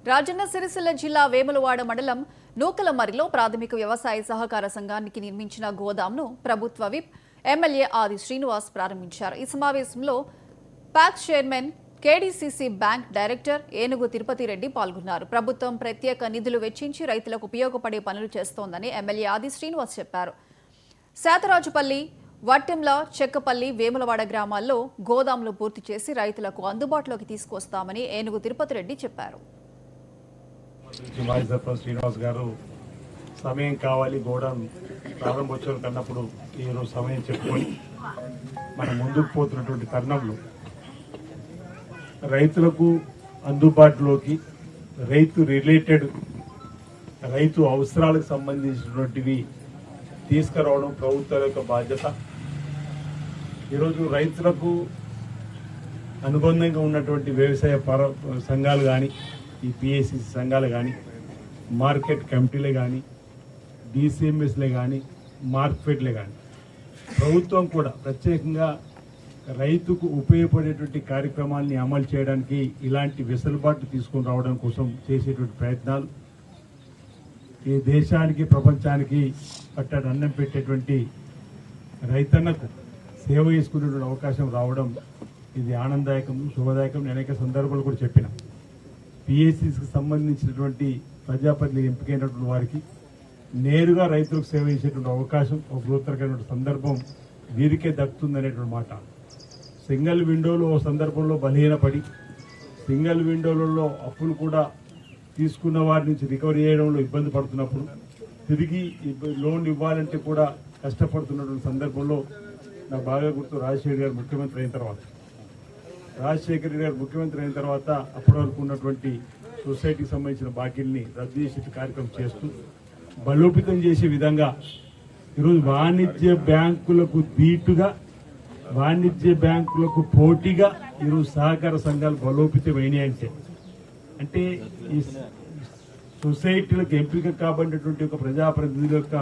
రాజన్న సిరిసిల్ల జిల్లా వేములవాడ మండలం నూకలమరిలో ప్రాథమిక వ్యవసాయ సహకార సంఘానికి నిర్మించిన గోదాంను ప్రభుత్వ విప్ ఎమ్మెల్యే ఆది శ్రీనివాస్ ప్రారంభించారు. ఈ సమావేశంలో packs chairman KDCC bank director ఏనుగు తిరుపతి రెడ్డి పాల్గొన్నారు. ప్రభుత్వం ప్రత్యేక నిధులు వెచ్చించి రైతులకు ఉపయోగపడే పనులు చేస్తోందని ఎమ్మెల్యే ఆది శ్రీనివాస్ చెప్పారు. శాతరాజుపల్లి, వట్టెంల, చెక్కపల్లి, వేములవాడ గ్రామాల్లో గోదాంలు పూర్తి చేసి రైతులకు అందుబాటులోకి తీసుకొస్తామని ఏనుగు తిరుపతి రెడ్డి చెప్పారు. శ్రీనివాస్ గారు సమయం కావాలి గోడౌన్ ప్రారంభోత్సవం కన్నప్పుడు ఈరోజు సమయం చెప్పుకొని మనం ముందుకు పోతున్నటువంటి తరుణంలో రైతులకు అందుబాటులోకి రైతు అవసరాలకు సంబంధించినటువంటివి తీసుకురావడం ప్రభుత్వాల యొక్క బాధ్యత. ఈరోజు రైతులకు అనుబంధంగా ఉన్నటువంటి వ్యవసాయ సంఘాలు కానీ, ఈ పిఎస్సిసి సంఘాలు కానీ, మార్కెట్ కమిటీలే కానీ, డిసిఎంఎస్లే కానీ, మార్కెట్లే కానీ ప్రభుత్వం కూడా ప్రత్యేకంగా రైతుకు ఉపయోగపడేటువంటి కార్యక్రమాల్ని అమలు చేయడానికి ఇలాంటి వెసులుబాటు తీసుకొని రావడం కోసం చేసేటువంటి ప్రయత్నాలు ఈ దేశానికి, ప్రపంచానికి పట్టాడు అన్నం పెట్టేటువంటి రైతన్నకు సేవ చేసుకునేటువంటి అవకాశం రావడం ఇది ఆనందదాయకం, శుభదాయకం. నేను అనేక సందర్భాలు కూడా చెప్పిన పిఎస్సికి సంబంధించినటువంటి ప్రజాప్రతినిధులు ఎంపికైనటువంటి వారికి నేరుగా రైతులకు సేవ చేసేటువంటి అవకాశం ఒక బృహత్తరమైనటువంటి సందర్భం వీరికే దక్కుతుందనేటువంటి మాట. సింగిల్ విండోలో ఓ సందర్భంలో బలహీనపడి సింగిల్ విండోలలో అప్పులు కూడా తీసుకున్న వారి నుంచి రికవరీ చేయడంలో ఇబ్బంది పడుతున్నప్పుడు తిరిగి లోన్ ఇవ్వాలంటే కూడా కష్టపడుతున్నటువంటి సందర్భంలో నాకు బాగా గుర్తు రాజశేఖర్ గారు ముఖ్యమంత్రి అయిన తర్వాత అప్పటి వరకు ఉన్నటువంటి సొసైటీకి సంబంధించిన బాకీల్ని రద్దు చేసే కార్యక్రమం చేస్తూ బలోపేతం చేసే విధంగా ఈరోజు వాణిజ్య బ్యాంకులకు పోటీగా ఈరోజు సహకార సంఘాలు బలోపేతమైనాయి. అంటే ఈ సొసైటీలకు ఎంపిక కాబడినటువంటి ఒక ప్రజాప్రతినిధుల యొక్క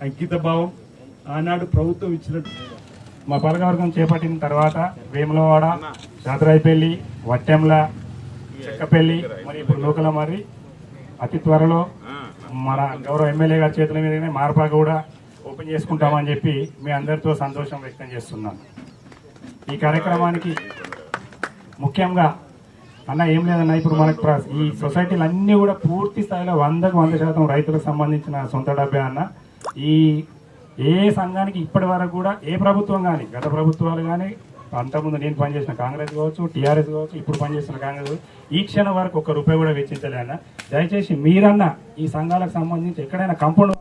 అంకిత భావం ఆనాడు ప్రభుత్వం ఇచ్చినట్టు మా పాలకవర్గం చేపట్టిన తర్వాత వేములవాడ, శాతరాయిపల్లి, వట్టెంల, చెక్కపల్లి మరి ఇప్పుడు నూకలమర్రి అతి త్వరలో మన గౌరవ ఎమ్మెల్యే గారి చేతుల మీదనే మార్పాక కూడా ఓపెన్ చేసుకుంటామని చెప్పి మీ అందరితో సంతోషం వ్యక్తం చేస్తున్నాను. ఈ కార్యక్రమానికి ముఖ్యంగా అన్న ఏం లేదన్న, ఇప్పుడు మనకు ఈ సొసైటీలు అన్నీ కూడా పూర్తి స్థాయిలో 100% రైతులకు సంబంధించిన సొంత డబ్బే అన్న. ఏ సంఘానికి ఇప్పటి వరకు కూడా ఏ ప్రభుత్వం కానీ, గత ప్రభుత్వాలు కానీ, అంతకుముందు నేను పనిచేసిన కాంగ్రెస్ కావచ్చు, టీఆర్ఎస్ కావచ్చు, ఇప్పుడు పనిచేస్తున్న కాంగ్రెస్ ఈ క్షణం వరకు 1 రూపాయి కూడా వెచ్చించలే అన్న. దయచేసి మీరన్నా ఈ సంఘాలకు సంబంధించి ఎక్కడైనా కంపౌండ్